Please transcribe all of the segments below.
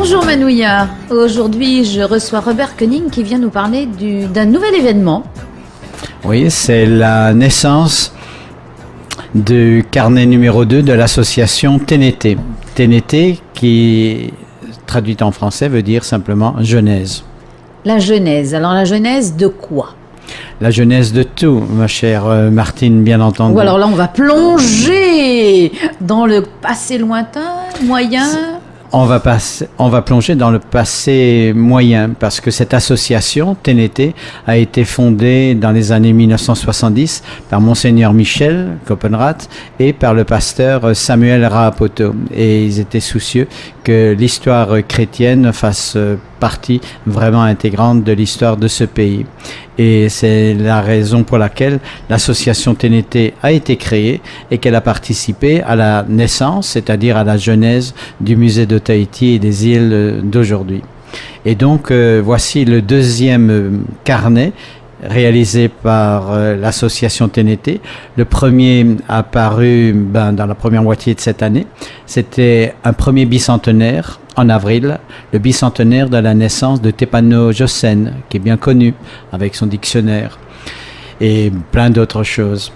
Bonjour Manouya, aujourd'hui je reçois Robert Koenig qui vient nous parler d'un nouvel événement. Oui, c'est la naissance du carnet numéro 2 de l'association TNT. TNT qui, traduit en français, veut dire simplement Genèse. La Genèse, alors la Genèse de quoi? La genèse de tout, ma chère Martine, bien entendu. Ou alors là on va plonger dans le passé lointain, moyen... On va plonger dans le passé moyen parce que cette association, TNT, a été fondée dans les années 1970 par Monseigneur Michel Koppenrath et par le pasteur Samuel Raapoto. Et ils étaient soucieux que l'histoire chrétienne fasse partie vraiment intégrante de l'histoire de ce pays. Et c'est la raison pour laquelle l'association TNT a été créée et qu'elle a participé à la naissance, c'est-à-dire à la genèse du musée de Tahiti et des îles d'aujourd'hui. Et donc, voici le deuxième carnet réalisé par l'association TNT. Le premier a paru dans la première moitié de cette année. C'était un premier bicentenaire en avril, le bicentenaire de la naissance de Tepano Josen, qui est bien connu avec son dictionnaire et plein d'autres choses.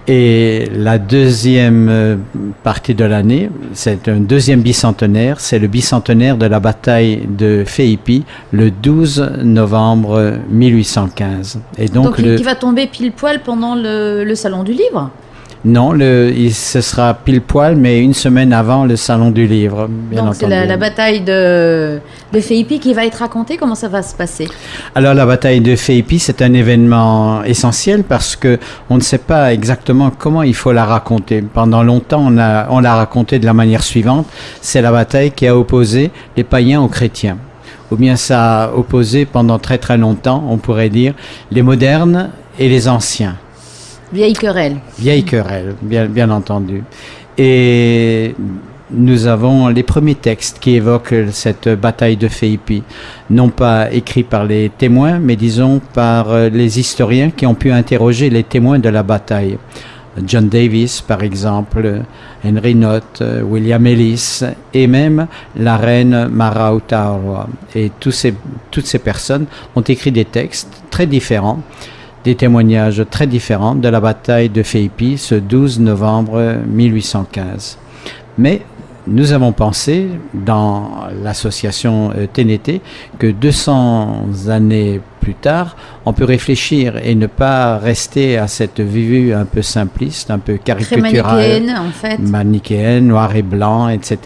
Et la deuxième partie de l'année, c'est un deuxième bicentenaire, c'est le bicentenaire de la bataille de Feipi, le 12 novembre 1815. Et donc qui va tomber pile poil pendant le Salon du Livre? Non, ce sera pile poil, mais une semaine avant le Salon du Livre, bien donc entendu. C'est la bataille de Feipi qui va être racontée. Comment ça va se passer? Alors la bataille de Feipi, c'est un événement essentiel parce que on ne sait pas exactement comment il faut la raconter. Pendant longtemps, on l'a racontée de la manière suivante. C'est la bataille qui a opposé les païens aux chrétiens. Ou bien ça a opposé pendant très très longtemps, on pourrait dire, les modernes et les anciens. Vieille querelle. Vieille querelle, bien entendu. Et nous avons les premiers textes qui évoquent cette bataille de Feipi, non pas écrits par les témoins, mais disons par les historiens qui ont pu interroger les témoins de la bataille. John Davis, par exemple, Henry Nott, William Ellis et même la reine Mara Utaroa. Et toutes ces personnes ont écrit des textes très différents, des témoignages très différents de la bataille de Feipi ce 12 novembre 1815. Mais nous avons pensé dans l'association TNT que 200 années plus tard, on peut réfléchir et ne pas rester à cette vue un peu simpliste, un peu caricaturale, manichéenne en fait, manichéenne, noir et blanc, etc.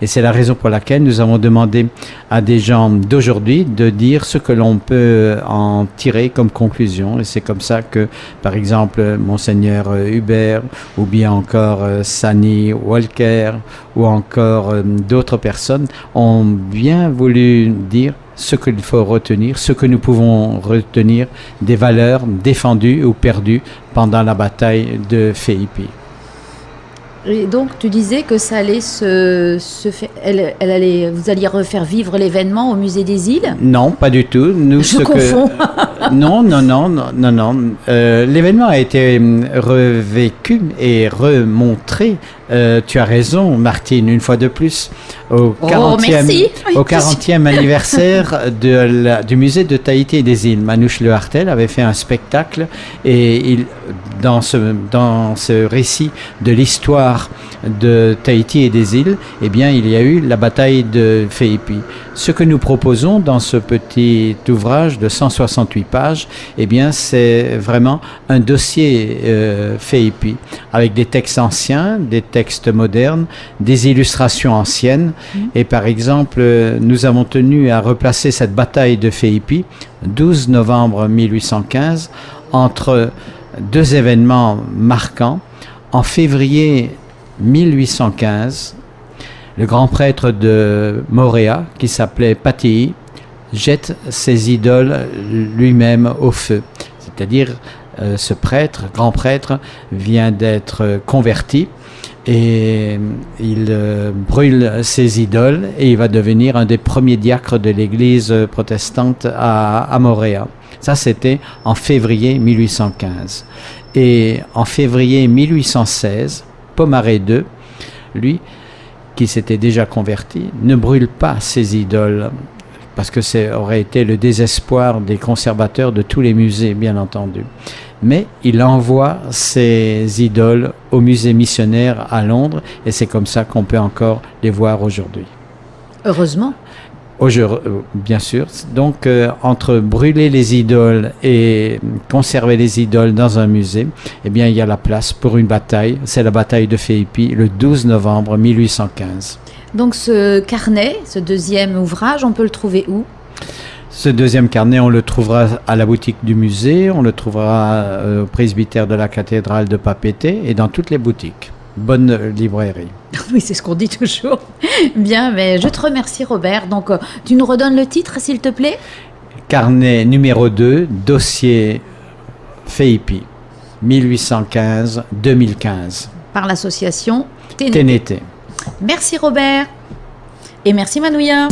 Et c'est la raison pour laquelle nous avons demandé à des gens d'aujourd'hui de dire ce que l'on peut en tirer comme conclusion. Et c'est comme ça que, par exemple, Monseigneur Hubert, ou bien encore Sani Walker, ou encore d'autres personnes ont bien voulu dire ce qu'il faut retenir, ce que nous pouvons retenir des valeurs défendues ou perdues pendant la bataille de Feipi. Et donc tu disais que ça allait vous alliez refaire vivre l'événement au musée des îles? Non, pas du tout. Je confonds. Non. L'événement a été revécu et remontré. Tu as raison, Martine, une fois de plus, au 40e anniversaire du musée de Tahiti et des îles. Manouche Le Hartel avait fait un spectacle et dans ce récit de l'histoire de Tahiti et des îles, eh bien, il y a eu la bataille de Feipi. Ce que nous proposons dans ce petit ouvrage de 168 pages, eh bien, c'est vraiment un dossier Feipi, avec des textes anciens, des textes modernes, des illustrations anciennes. Et par exemple, nous avons tenu à replacer cette bataille de Feipi, 12 novembre 1815, entre deux événements marquants. En février 1815, le grand prêtre de Moorea, qui s'appelait Patii, jette ses idoles lui-même au feu. C'est-à-dire, ce prêtre, grand prêtre, vient d'être converti et il brûle ses idoles et il va devenir un des premiers diacres de l'église protestante à Moorea. Ça, c'était en février 1815. Et en février 1816, Pomaré II, lui, qui s'étaient déjà convertis, ne brûle pas ces idoles, parce que ça aurait été le désespoir des conservateurs de tous les musées, bien entendu. Mais il envoie ces idoles au musée missionnaire à Londres, et c'est comme ça qu'on peut encore les voir aujourd'hui. Heureusement. Bien sûr. Donc, entre brûler les idoles et conserver les idoles dans un musée, eh bien, il y a la place pour une bataille. C'est la bataille de Philippi, le 12 novembre 1815. Donc, ce carnet, ce deuxième ouvrage, on peut le trouver où ? Ce deuxième carnet, on le trouvera à la boutique du musée, on le trouvera au presbytère de la cathédrale de Papeete et dans toutes les boutiques. Bonne librairie. Oui, c'est ce qu'on dit toujours. Bien, mais je te remercie, Robert. Donc, tu nous redonnes le titre, s'il te plaît ? Carnet numéro 2, dossier Philippi, 1815-2015. Par l'association Ténété. Merci, Robert. Et merci, Manouya.